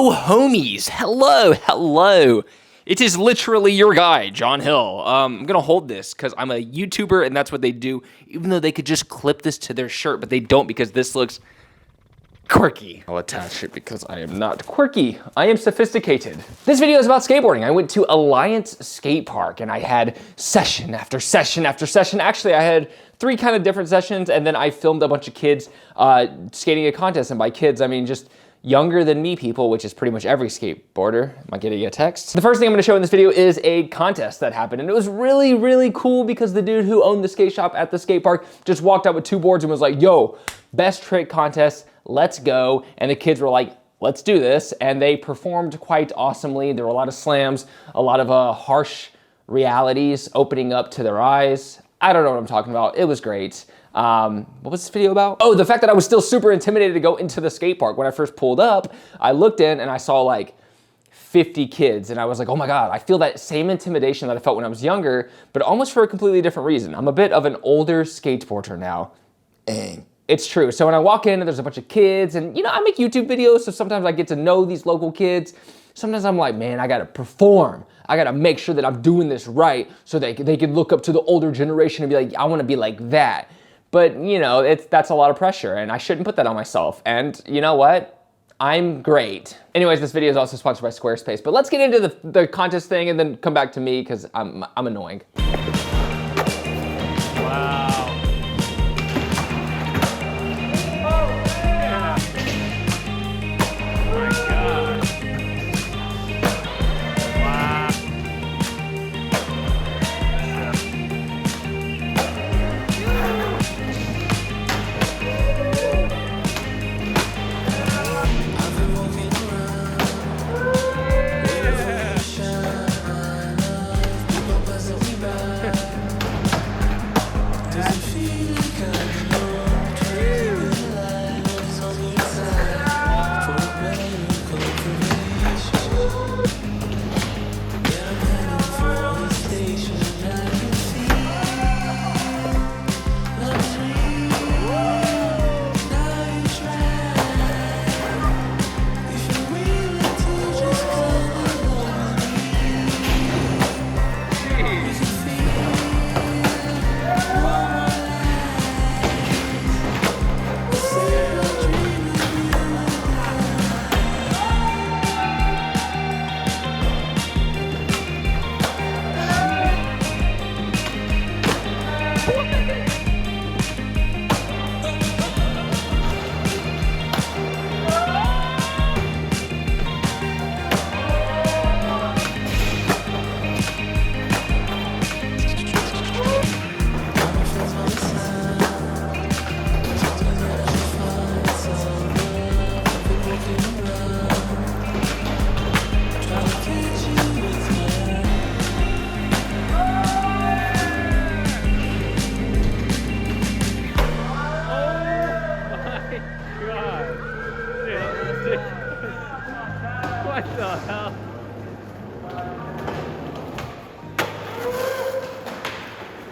Yo, homies, hello. It is literally your guy, John Hill. I'm gonna hold this because I'm a YouTuber and that's what they do, even though they could just clip this to their shirt, but they don't because this looks quirky. I'll attach it because I am not quirky. I am sophisticated. This video is about skateboarding. I went to Alliance Skate Park and I had session after session after session. Actually, I had 3 kind of different sessions, and then I filmed a bunch of kids skating a contest. And by kids, I mean just younger than me people, which is pretty much every skateboarder. Am I getting a text? The first thing I'm gonna show in this video is a contest that happened, and it was really cool because the dude who owned the skate shop at the skate park just walked out with 2 boards and was like, yo, best trick contest, let's go. And the kids were like, let's do this. And they performed quite awesomely. There were a lot of slams, a lot of harsh realities opening up to their eyes. I don't know what I'm talking about. It was great. What was this video about? Oh, the fact that I was still super intimidated to go into the skate park. When I first pulled up, I looked in and I saw like 50 kids and I was like, oh my God, I feel that same intimidation that I felt when I was younger, but almost for a completely different reason. I'm a bit of an older skateboarder now. It's true. So when I walk in and there's a bunch of kids and I make YouTube videos, so sometimes I get to know these local kids. Sometimes I'm like, man, I gotta perform. I gotta make sure that I'm doing this right so they can look up to the older generation and be like, I wanna be like that. But that's a lot of pressure and I shouldn't put that on myself. And you know what? I'm great. Anyways, this video is also sponsored by Squarespace, but let's get into the contest thing and then come back to me because I'm annoying. Wow. What the hell?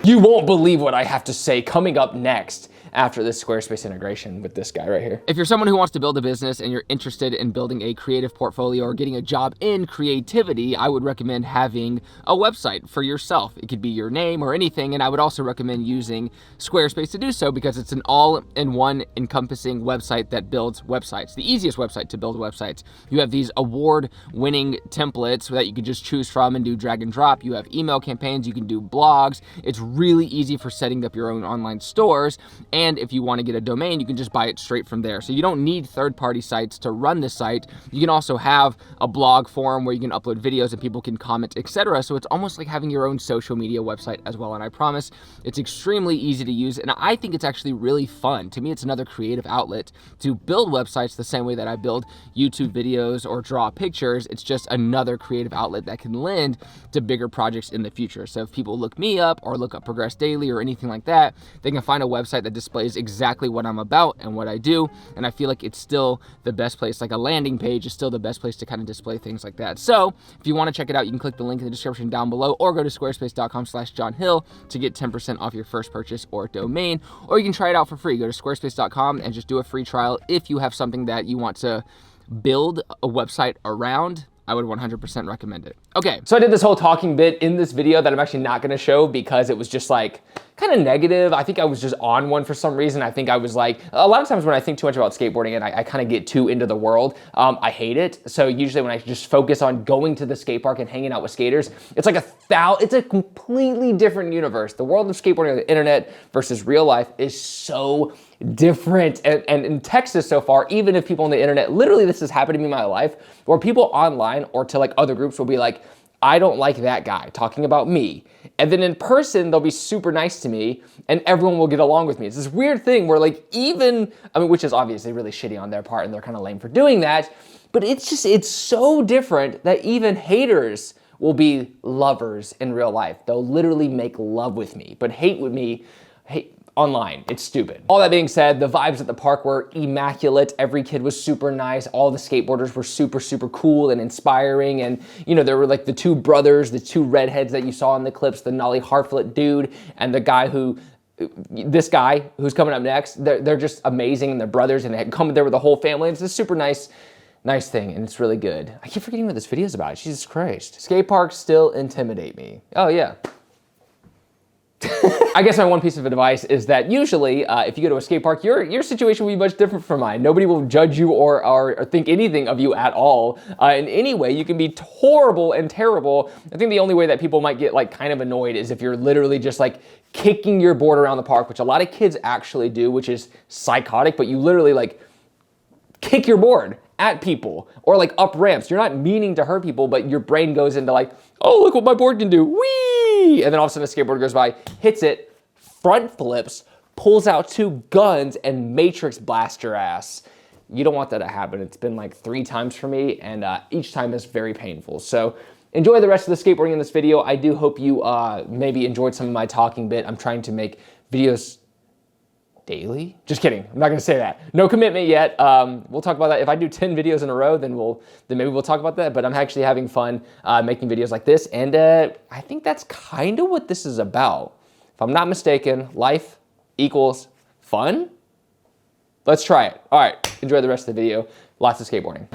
You won't believe what I have to say coming up next after this Squarespace integration with this guy right here. If you're someone who wants to build a business and you're interested in building a creative portfolio or getting a job in creativity, I would recommend having a website for yourself. It could be your name or anything, and I would also recommend using Squarespace to do so because it's an all-in-one encompassing website that builds websites. The easiest website to build websites. You have these award-winning templates that you can just choose from and do drag and drop. You have email campaigns, you can do blogs. It's really easy for setting up your own online stores. And if you want to get a domain, you can just buy it straight from there. So you don't need third-party sites to run the site. You can also have a blog forum where you can upload videos and people can comment, etc. So it's almost like having your own social media website as well. And I promise it's extremely easy to use. And I think it's actually really fun. To me, it's another creative outlet to build websites the same way that I build YouTube videos or draw pictures. It's just another creative outlet that can lend to bigger projects in the future. So if people look me up or look up Progress Daily or anything like that, they can find a website that displays exactly what I'm about and what I do. And I feel like it's still the best place. Like a landing page is still the best place to kind of display things like that. So if you want to check it out, you can click the link in the description down below or go to squarespace.com/JohnHill to get 10% off your first purchase or domain, or you can try it out for free. Go to squarespace.com and just do a free trial if you have something that you want to build a website around, I would 100% recommend it. Okay, so I did this whole talking bit in this video that I'm actually not gonna show because it was just like kind of negative. I think I was just on one for some reason. I think I was like, a lot of times when I think too much about skateboarding and I kind of get too into the world, I hate it. So usually when I just focus on going to the skate park and hanging out with skaters, it's like it's a completely different universe. The world of skateboarding on the internet versus real life is so different. And in Texas so far, even if people on the internet, literally this has happened to me in my life, where people online or to like other groups will be like, I don't like that guy, talking about me. And then in person, they'll be super nice to me and everyone will get along with me. It's this weird thing where like which is obviously really shitty on their part and they're kind of lame for doing that, but it's so different that even haters will be lovers in real life. They'll literally make love with me, but hate online. It's stupid. All that being said, the vibes at the park were immaculate. Every kid was super nice. All the skateboarders were super, super cool and inspiring. And you know, there were like the two brothers, the two redheads that you saw in the clips, the Nolly Hartflett dude and this guy who's coming up next. They're just amazing and they're brothers and they had come there with the whole family. It's a super nice thing and it's really good. I keep forgetting what this video is about. Jesus Christ. Skate parks still intimidate me. Oh yeah. I guess my one piece of advice is that usually if you go to a skate park, your situation will be much different from mine. Nobody will judge you or think anything of you at all. In any way, you can be horrible and terrible. I think the only way that people might get like kind of annoyed is if you're literally just like kicking your board around the park, which a lot of kids actually do, which is psychotic, but you literally like kick your board at people or like up ramps. You're not meaning to hurt people, but your brain goes into like, oh, look what my board can do. Whee! And then all of a sudden a skateboarder goes by, hits it, front flips, pulls out two guns and matrix blast your ass. You don't want that to happen. It's been like 3 times for me and each time is very painful. So enjoy the rest of the skateboarding in this video. I do hope you maybe enjoyed some of my talking bit. I'm trying to make videos daily? Just kidding. I'm not gonna say that. No commitment yet. We'll talk about that. If I do 10 videos in a row, then maybe we'll talk about that. But I'm actually having fun making videos like this. And I think that's kind of what this is about. If I'm not mistaken, life equals fun. Let's try it. All right, enjoy the rest of the video. Lots of skateboarding.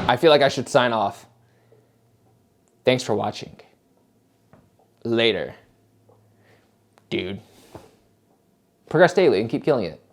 I feel like I should sign off. Thanks for watching. Later. Dude. Progress daily and keep killing it.